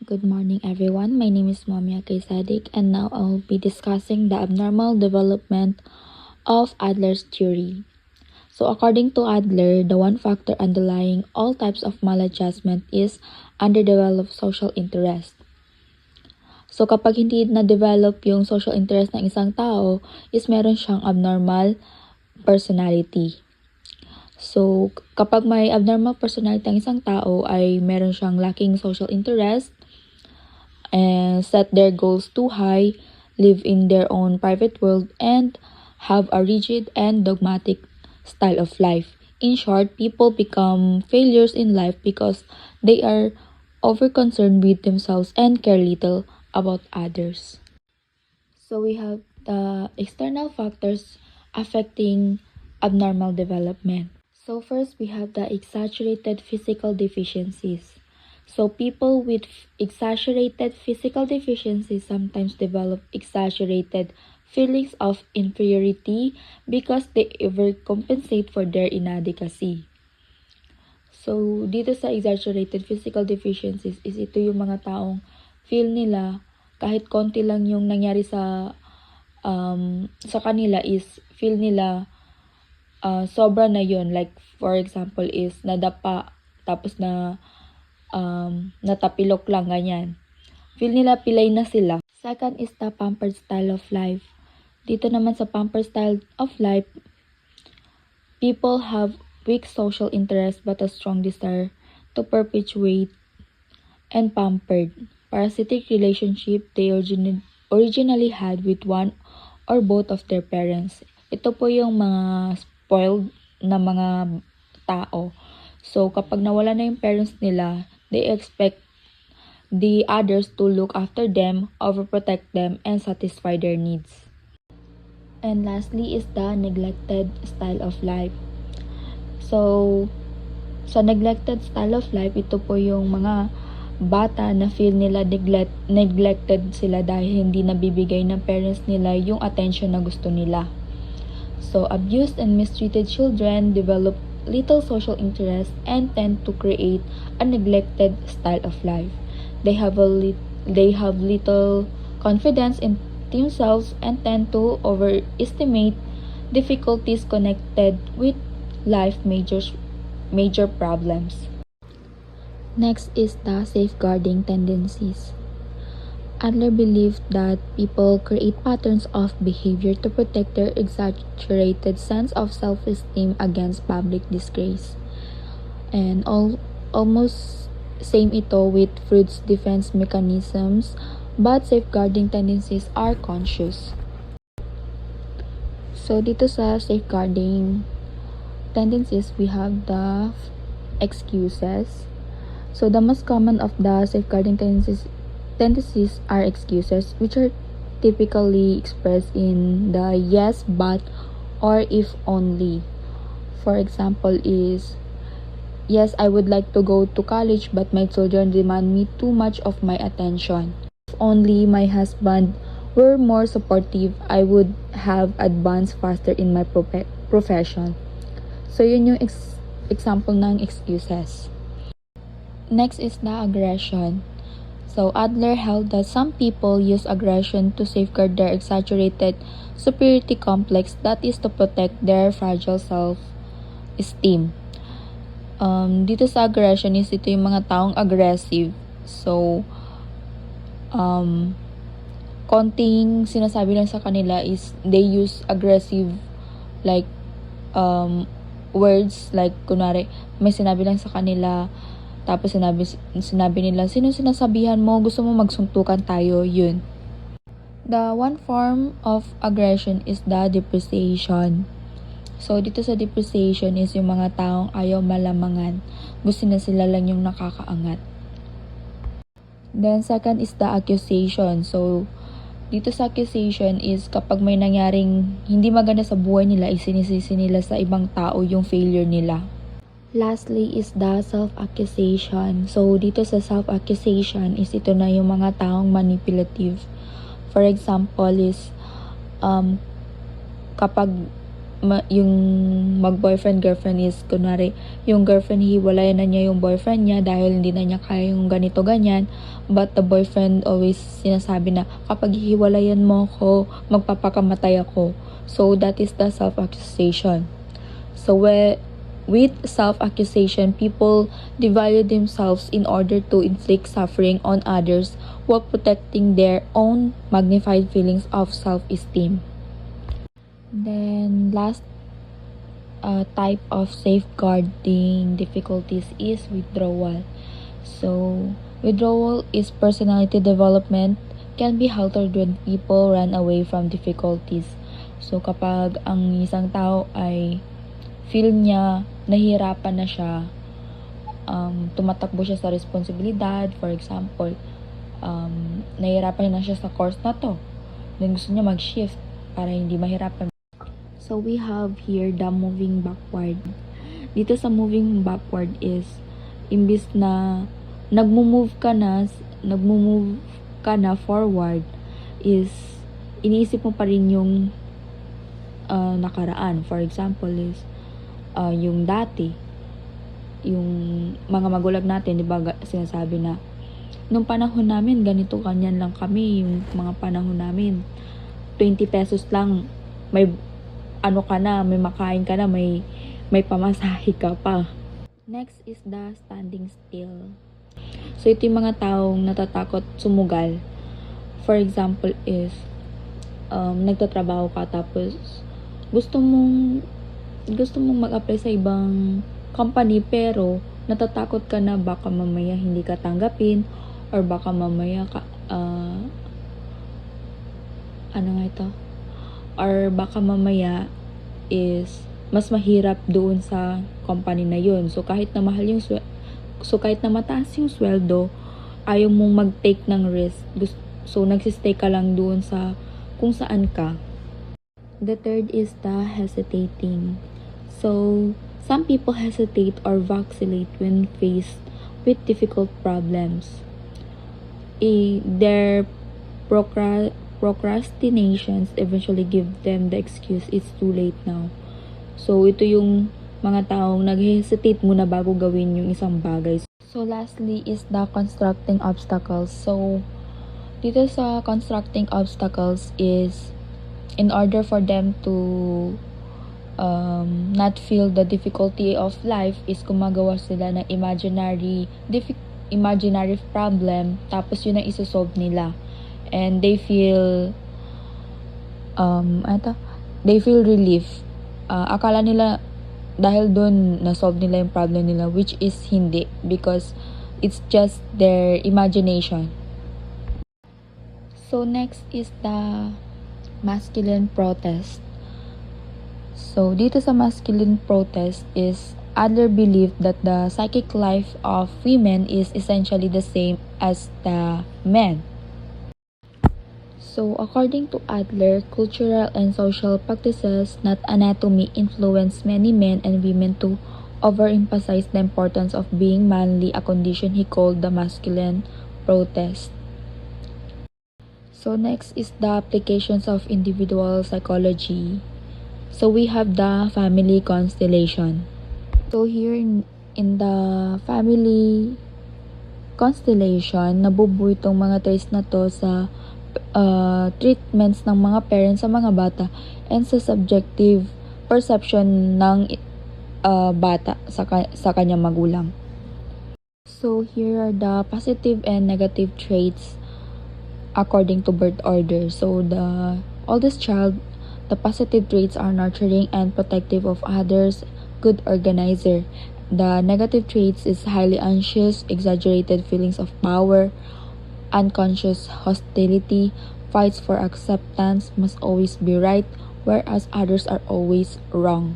Good morning everyone, my name is Momia Kaysadik and now I'll be discussing the abnormal development of Adler's theory. So according to Adler, the one factor underlying all types of maladjustment is underdeveloped social interest. So kapag hindi na-develop yung social interest ng isang tao, is meron siyang abnormal personality. So kapag may abnormal personality ang isang tao ay meron siyang lacking social interest, and set their goals too high, live in their own private world, and have a rigid and dogmatic style of life. In short, people become failures in life because they are over-concerned with themselves and care little about others. So we have the external factors affecting abnormal development. So first, we have the exaggerated physical deficiencies. So people with exaggerated physical deficiencies sometimes develop exaggerated feelings of inferiority because they overcompensate for their inadequacy. So dito sa exaggerated physical deficiencies is ito yung mga taong feel nila kahit konti lang yung nangyari sa kanila is feel nila sobra na yun. Like for example is nadapa tapos na natapilok lang, ganyan. Feel nila pilay na sila. Second is the pampered style of life. Dito naman sa pampered style of life, people have weak social interest but a strong desire to perpetuate and pampered. Parasitic relationship they originally had with one or both of their parents. Ito po yung mga spoiled na mga tao. So, kapag nawala na yung parents nila, they expect the others to look after them, overprotect them, and satisfy their needs. And lastly is the neglected style of life. So, sa neglected style of life, ito po yung mga bata na feel nila neglected sila dahil hindi nabibigay ng parents nila yung attention na gusto nila. So, abused and mistreated children develop little social interest and tend to create a neglected style of life. They have little confidence in themselves and tend to overestimate difficulties connected with life major problems. Next is the safeguarding tendencies. Adler believed that people create patterns of behavior to protect their exaggerated sense of self-esteem against public disgrace. And almost same ito with Freud's defense mechanisms, but safeguarding tendencies are conscious. So dito sa safeguarding tendencies, we have the excuses. So the most common of the safeguarding tendencies are excuses, which are typically expressed in the yes, but, or if only. For example is, yes, I would like to go to college, but my children demand me too much of my attention. If only my husband were more supportive, I would have advanced faster in my profession. So yun yung example ng excuses. Next is the aggression. So Adler held that some people use aggression to safeguard their exaggerated superiority complex, that is to protect their fragile self-esteem. Dito sa aggression is ito yung mga taong aggressive. So, konting sinasabi lang sa kanila is they use aggressive like words, like kunwari may sinabi lang sa kanila tapos sinabi nila, sino sinasabihan mo? Gusto mo magsuntukan tayo? Yun. The one form of aggression is the depreciation. So, dito sa depreciation is yung mga taong ayaw malamangan. Gusto na sila lang yung nakakaangat. Then, second is the accusation. So, dito sa accusation is kapag may nangyaring hindi maganda sa buhay nila, isinisisi nila sa ibang tao yung failure nila. Lastly is the self-accusation. So, dito sa self-accusation is ito na yung mga taong manipulative. For example is, kapag yung mag-boyfriend-girlfriend is, kunwari, yung girlfriend, hiwalayan na niya yung boyfriend niya dahil hindi na niya kaya yung ganito, ganyan. But the boyfriend always sinasabi na, kapag hiwalayan mo ako, magpapakamatay ako. So, that is the self-accusation. So, with self-accusation, people devalue themselves in order to inflict suffering on others while protecting their own magnified feelings of self-esteem. Then, last type of safeguarding difficulties is withdrawal. So, withdrawal is personality development can be halted when people run away from difficulties. So, kapag ang isang tao ay feel niya nahihirapan na siya, tumatakbo siya sa responsibilidad, for example, nahihirapan na siya sa course na to, then gusto niya mag-shift para hindi mahirapan. So, we have here the moving backward. Dito sa moving backward is, imbis na nagmo-move ka na forward, is iniisip mo pa rin yung nakaraan. For example is, yung dati, yung mga magulang natin, di ba, sinasabi na, nung panahon namin, ganito, kanyan lang kami, yung mga panahon namin, 20 pesos lang, may ano ka na, may makain ka na, may pamasahe ka pa. Next is the standing still. So, ito yung mga taong natatakot sumugal. For example is, nagtatrabaho ka tapos gusto mong mag-apply sa ibang company pero natatakot ka na baka mamaya hindi ka tanggapin or baka mamaya or baka mamaya is mas mahirap doon sa company na yun. So kahit na mataas yung sweldo, ayaw mong mag-take ng risk. So nagsistay ka lang doon sa kung saan ka. The third is the hesitating. So some people hesitate or vacillate when faced with difficult problems. Their procrastinations eventually give them the excuse, it's too late now. So, ito yung mga taong nag-hesitate muna bago gawin yung isang bagay. So, lastly is the constructing obstacles. So, dito sa constructing obstacles is in order for them to not feel the difficulty of life is gumagawa sila ng imaginary problem tapos yun ang isosolve nila. And they feel relief. Akala nila dahil doon na-solve nila yung problem nila, which is hindi, because it's just their imagination. So next is the masculine protest. So dito sa masculine protest is Adler believed that the psychic life of women is essentially the same as the men. So, according to Adler, cultural and social practices, not anatomy, influence many men and women to overemphasize the importance of being manly, a condition he called the masculine protest. So, next is the applications of individual psychology. So, we have the family constellation. So, here in the family constellation, nabubuo itong mga traits na to sa treatments ng mga parents sa mga bata and sa subjective perception ng bata sa kanyang magulang. So, here are the positive and negative traits according to birth order. So, the oldest child, the positive traits are nurturing and protective of others, good organizer. The negative traits is highly anxious, exaggerated feelings of power, unconscious hostility, fights for acceptance, must always be right, whereas others are always wrong.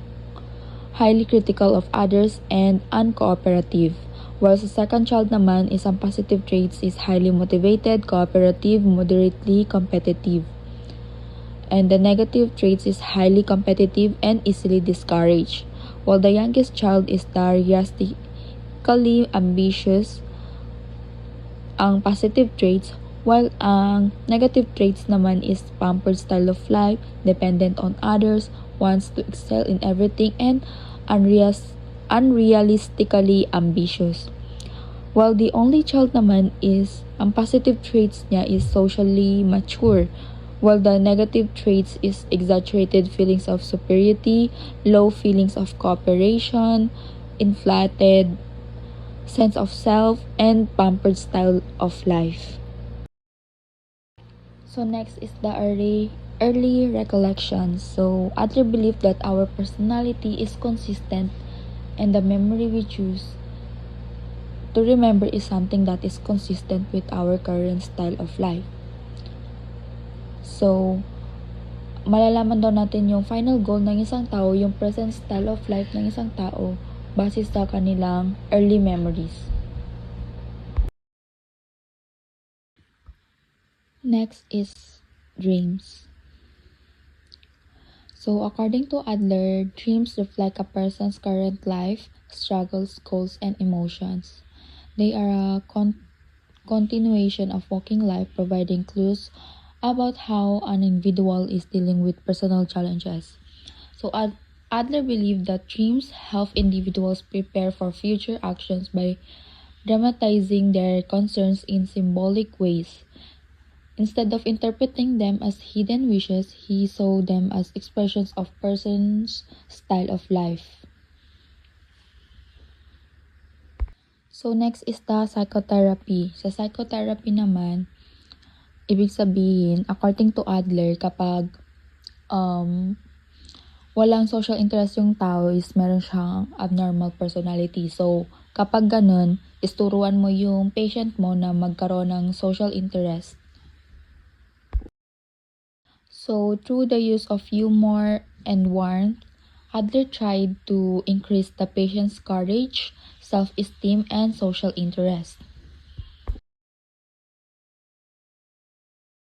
Highly critical of others and uncooperative. While sa second child naman, isang positive traits is highly motivated, cooperative, moderately competitive. And the negative traits is highly competitive and easily discouraged. While the youngest child is enthusiastically ambitious, ang positive traits, While ang negative traits naman is pampered style of life, dependent on others, wants to excel in everything, and unrealistically ambitious. While the only child naman is, ang positive traits niya is socially mature, while the negative traits is exaggerated feelings of superiority, low feelings of cooperation, inflated sense of self, and pampered style of life. So next is the early recollections. So Adler believed that our personality is consistent and the memory we choose to remember is something that is consistent with our current style of life. So, malalaman daw natin yung final goal ng isang tao, yung present style of life ng isang tao, base sa kanilang early memories. Next is dreams. So, according to Adler, dreams reflect a person's current life, struggles, goals, and emotions. They are a continuation of waking life, providing clues about how an individual is dealing with personal challenges. So, Adler believed that dreams help individuals prepare for future actions by dramatizing their concerns in symbolic ways. Instead of interpreting them as hidden wishes, he saw them as expressions of person's style of life. So next is the psychotherapy. Sa psychotherapy naman, ibig sabihin, according to Adler, kapag walang social interest yung tao is meron siyang abnormal personality. So, kapag ganun, isturuan mo yung patient mo na magkaroon ng social interest. So, through the use of humor and warmth, Adler tried to increase the patient's courage, self-esteem, and social interest.